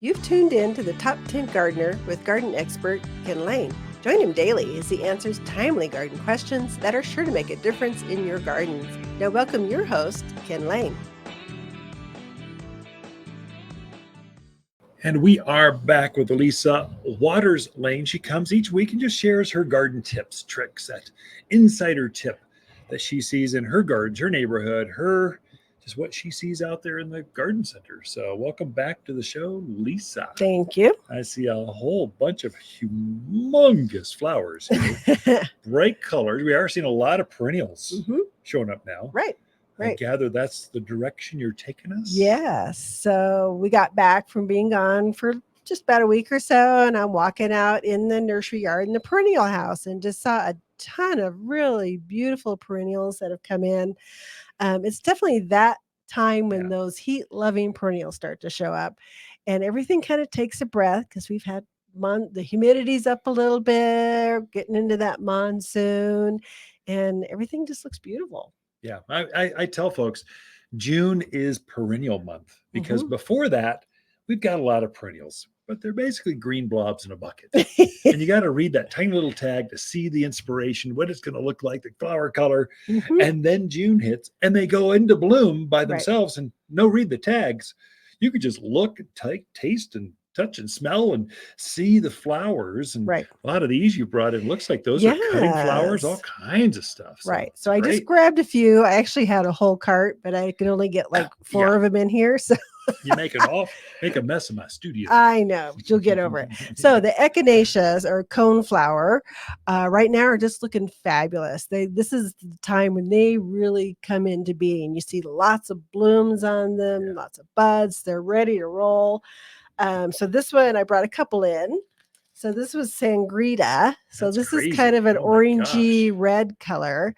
You've tuned in to the Top 10 Gardener with garden expert Ken Lain. Join him daily as he answers timely garden questions that are sure to make a difference in your gardens. Now welcome your host, Ken Lain. And we are back with Lisa Lain. She comes each week and just shares her garden tips, tricks, that insider tip that she sees in her gardens, her neighborhood, just what she sees out there in the garden center. So welcome back to the show, Lisa. Thank you. I see a whole bunch of humongous flowers here. Bright colors. We are seeing a lot of perennials showing up now. Right. I gather that's the direction you're taking us? Yes. So we got back from being gone for just about a week or so, and I'm walking out in the nursery yard in the perennial house and just saw a ton of really beautiful perennials that have come in. It's definitely that time when those heat-loving perennials start to show up, and everything kind of takes a breath because we've had the humidity's up a little bit, getting into that monsoon, and everything just looks beautiful. Yeah, I tell folks June is perennial month because before that, we've got a lot of perennials, but they're basically green blobs in a bucket. And you got to read that tiny little tag to see the inspiration, what it's going to look like, the flower color. And then June hits and they go into bloom by themselves and no read the tags. You could just look and taste and touch and smell and see the flowers. And a lot of these you brought in, looks like those are cutting flowers, all kinds of stuff. So I just grabbed a few. I actually had a whole cart, but I could only get like four of them in here. So you make a mess of my studio. I know, but you'll get over it. So the Echinaceas or coneflower right now are just looking fabulous. This is the time when they really come into being. You see lots of blooms on them, lots of buds. They're ready to roll. So this one, I brought a couple in. So this was Sangrita. So this is kind of an orangey red color.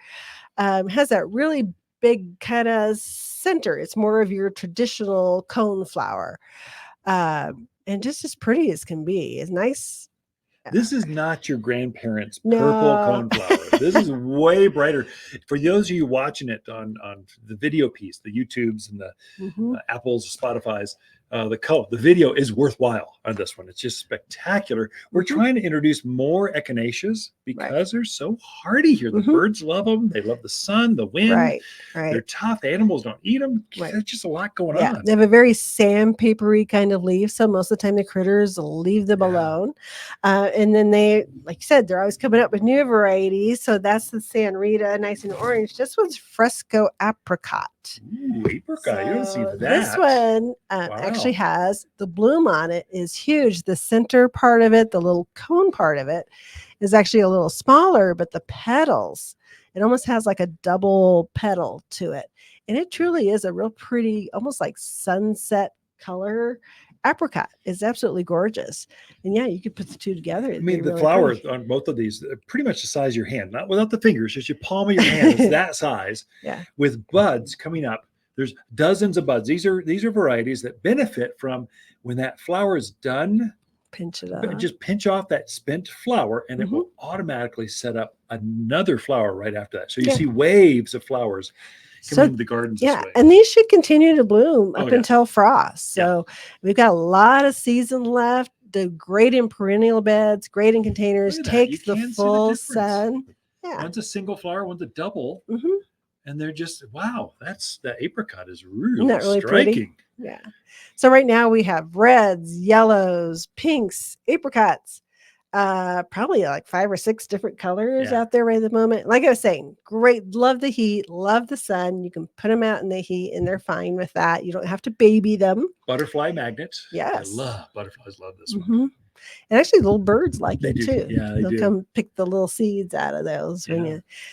Has that really big kind of center. It's more of your traditional cone flower. And just as pretty as can be. It's nice. This is not your grandparents' purple coneflower. This is way brighter. For those of you watching it on the video piece, the YouTubes and the Apples, Spotify's, the video is worthwhile on this one. It's just spectacular. We're trying to introduce more Echinaceas because they're so hardy here. The birds love them. They love the sun, the wind. They're tough. Animals don't eat them. There's just a lot going on. They have a very sandpapery kind of leaf. So most of the time the critters leave them alone. And then they, like you said, they're always coming up with new varieties. So that's the Sangrita, nice and orange. This one's Fresco Apricot. Ooh, Apricot. So you don't see that. This one actually has the bloom on it is huge. The center part of it, the little cone part of it, is actually a little smaller, but the petals, it almost has like a double petal to it. And it truly is a real pretty, almost like sunset color. Apricot is absolutely gorgeous. And you could put the two together. I mean, the flowers on both of these are pretty much the size of your hand, not without the fingers, just your palm of your hand is that size. With buds coming up. There's dozens of buds. These are varieties that benefit from when that flower is done. Pinch it off. Just pinch off that spent flower and it will automatically set up another flower right after that. So you see waves of flowers coming into the gardens this way. And these should continue to bloom up until frost. So we've got a lot of season left. They're great in perennial beds, great in containers, takes the full sun. One's a single flower, one's a double. And they're just, wow, that apricot is really striking. Pretty? Yeah. So right now we have reds, yellows, pinks, apricots, probably like 5 or 6 different colors out there right at the moment. Like I was saying, great. Love the heat, love the sun. You can put them out in the heat and they're fine with that. You don't have to baby them. Butterfly magnets. Yes. Butterflies love this one. And actually little birds like it too. Yeah, they'll come pick the little seeds out of those.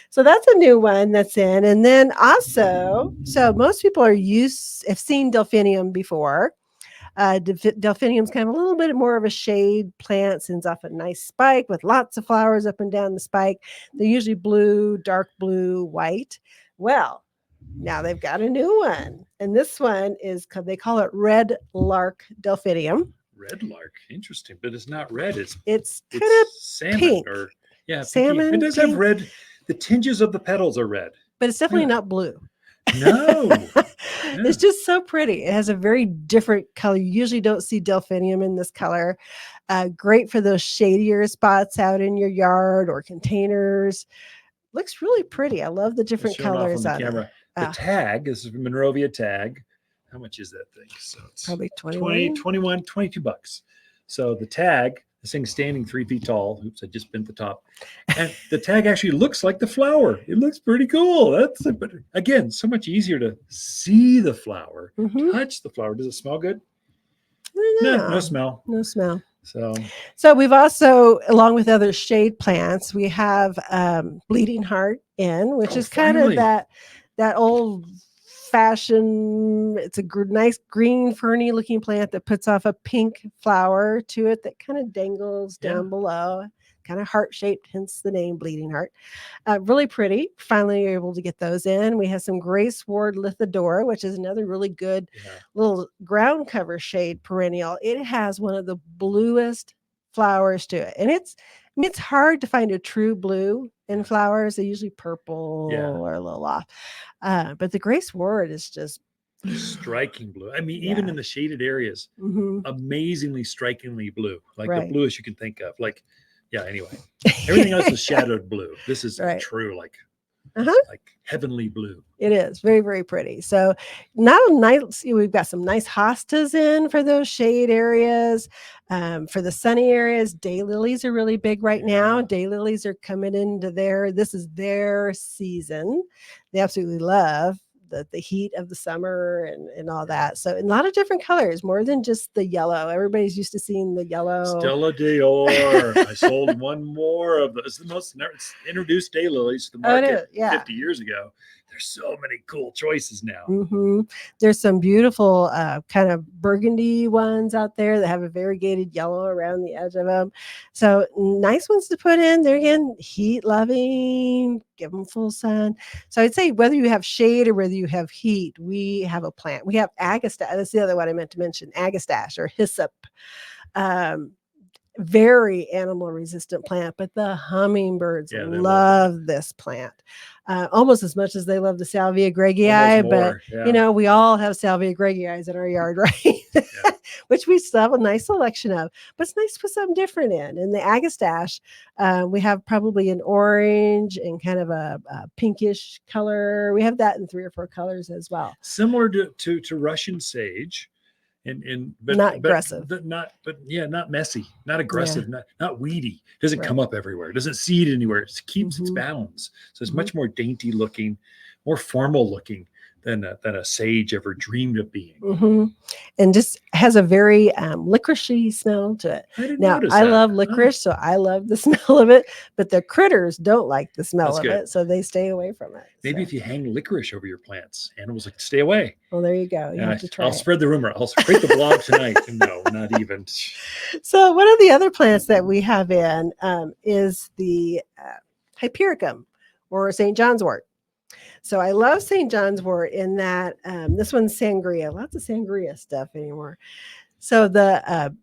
So that's a new one that's in. And then also, so most people have seen delphinium before. Delphinium's kind of a little bit more of a shade plant, sends off a nice spike with lots of flowers up and down the spike. They're usually blue, dark blue, white. Well, now they've got a new one. And this one is, they call it Red Lark Delphinium. Red lark, interesting, but it's not red. It's kind of salmon pink. Salmon. It does have red. The tinges of the petals are red, but it's definitely not blue. No. Yeah. It's just so pretty. It has a very different color. You usually don't see delphinium in this color. Great for those shadier spots out in your yard or containers. Looks really pretty. I love the Let's different show them off on colors the on it. camera. The tag, this is a Monrovia tag. How much is that thing? So it's Probably 20, 21. 21, 22 bucks. So the tag, this thing's standing 3 feet tall. Oops, I just bent the top. And the tag actually looks like the flower. It looks pretty cool. But again, so much easier to see the flower, touch the flower. Does it smell good? No smell. No smell. So we've also, along with other shade plants, we have bleeding heart in, which is kind of that old fashioned. It's a nice green ferny looking plant that puts off a pink flower to it that kind of dangles down below, kind of heart shaped, hence the name bleeding heart. Really pretty. Finally able to get those in. We have some gray sword lithidora, which is another really good little ground cover shade perennial. It has one of the bluest flowers to it, and it's hard to find a true blue in flowers. They're usually purple or a little off, but the gray sword is just striking blue. I mean, even in the shaded areas, amazingly strikingly blue, like the bluest you can think of. Like, anyway, everything else is shadowed blue. This is true, like heavenly blue. It is very, very pretty. So not a nice, we've got some nice hostas in for those shade areas. For the sunny areas, daylilies are really big right now. Daylilies are coming into this is their season. They absolutely love the heat of the summer and all that. So a lot of different colors, more than just the yellow. Everybody's used to seeing the yellow. Stella Dior. I sold one more of those. It's the most introduced daylilies to the market 50 years ago. There's so many cool choices now. There's some beautiful kind of burgundy ones out there that have a variegated yellow around the edge of them. So nice ones to put in. They're again heat loving, give them full sun. So I'd say whether you have shade or whether you have heat, we have a plant. We have agastache. That's the other one I meant to mention, agastache or hyssop. Very animal resistant plant, but the hummingbirds love this plant almost as much as they love the salvia greggii. But we all have salvia greggii in our yard, right? Which we still have a nice selection of, but it's nice to put something different in. And the agastache, we have probably an orange and kind of a pinkish color. We have that in 3 or 4 colors as well, similar to Russian sage. But not aggressive, not messy, not aggressive, not weedy. Doesn't come up everywhere. Doesn't seed anywhere. It keeps its balance. So it's much more dainty looking, more formal looking than a sage ever dreamed of being. And just has a very licoricey smell to it. I love licorice, so I love the smell of it. But the critters don't like the smell of it, so they stay away from it. Maybe if you hang licorice over your plants, animals like to stay away. Well, there you go. You have to try. I'll spread the rumor. I'll create the blog tonight. No, not even. So one of the other plants that we have in is the Hypericum or St. John's wort. So I love St. John's wort in that this one's sangria. Lots of sangria stuff anymore. So the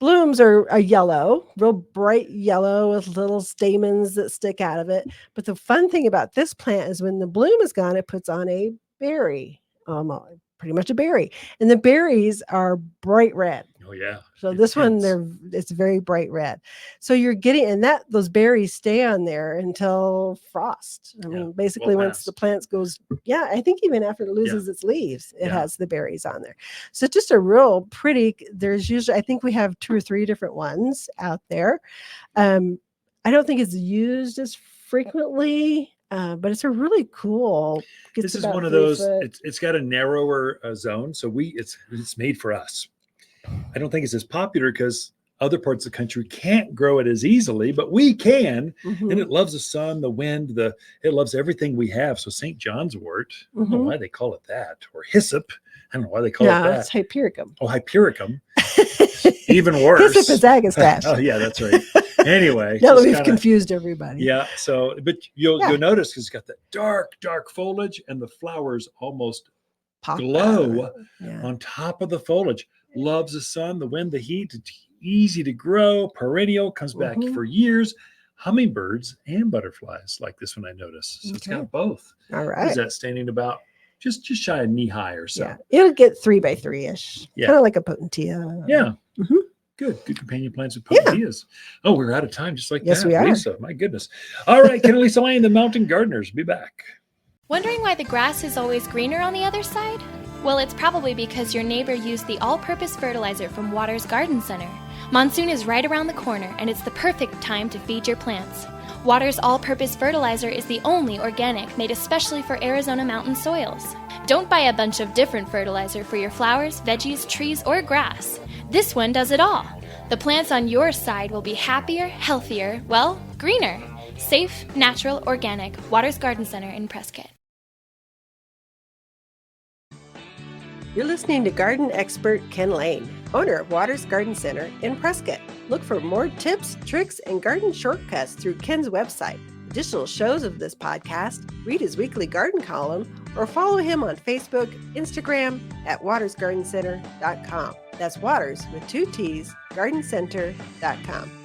blooms are yellow, real bright yellow with little stamens that stick out of it. But the fun thing about this plant is when the bloom is gone, it puts on a berry, pretty much a berry. And the berries are bright red. Oh, yeah. So this one, it's very bright red. So you're getting, and those berries stay on there until frost. I mean, basically once the plant goes, I think even after it loses its leaves, it has the berries on there. So just a real pretty, there's usually, I think we have 2 or 3 different ones out there. I don't think it's used as frequently, but it's a really cool. This is one of those, it's got a narrower zone. So it's made for us. I don't think it's as popular because other parts of the country can't grow it as easily, but we can. And it loves the sun, the wind, it loves everything we have. So St. John's wort, I don't know why they call it that, or hyssop. I don't know why they call it that. It's Hypericum. Oh, Hypericum. Even worse. Hyssop is agastache. Oh, yeah, that's right. Anyway. Now that we've confused everybody. Yeah. So, but you'll notice because it's got that dark foliage and the flowers almost glow on top of the foliage. Loves the sun, the wind, the heat. It's easy to grow. Perennial, comes back for years. Hummingbirds and butterflies like this one I noticed. So it's got both. All right. What is that standing about? just shy of knee high or so. Yeah, it'll get 3x3-ish, Yeah. kind of like a potentilla. Yeah. Mhm. Good companion plants with Yeah. potentias. Oh, we're out of time just like Yes, that. we are. Lisa, my goodness. All right, Ken and Lisa Lain, the Mountain Gardeners. Be back. Wondering why the grass is always greener on the other side? Well, it's probably because your neighbor used the all-purpose fertilizer from Waters Garden Center. Monsoon is right around the corner, and it's the perfect time to feed your plants. Waters all-purpose fertilizer is the only organic made especially for Arizona mountain soils. Don't buy a bunch of different fertilizer for your flowers, veggies, trees, or grass. This one does it all. The plants on your side will be happier, healthier, well, greener. Safe, natural, organic. Waters Garden Center in Prescott. You're listening to garden expert Ken Lain, owner of Waters Garden Center in Prescott. Look for more tips, tricks, and garden shortcuts through Ken's website. Additional shows of this podcast, read his weekly garden column, or follow him on Facebook, Instagram at watersgardencenter.com. That's Waters with 2 T's, gardencenter.com.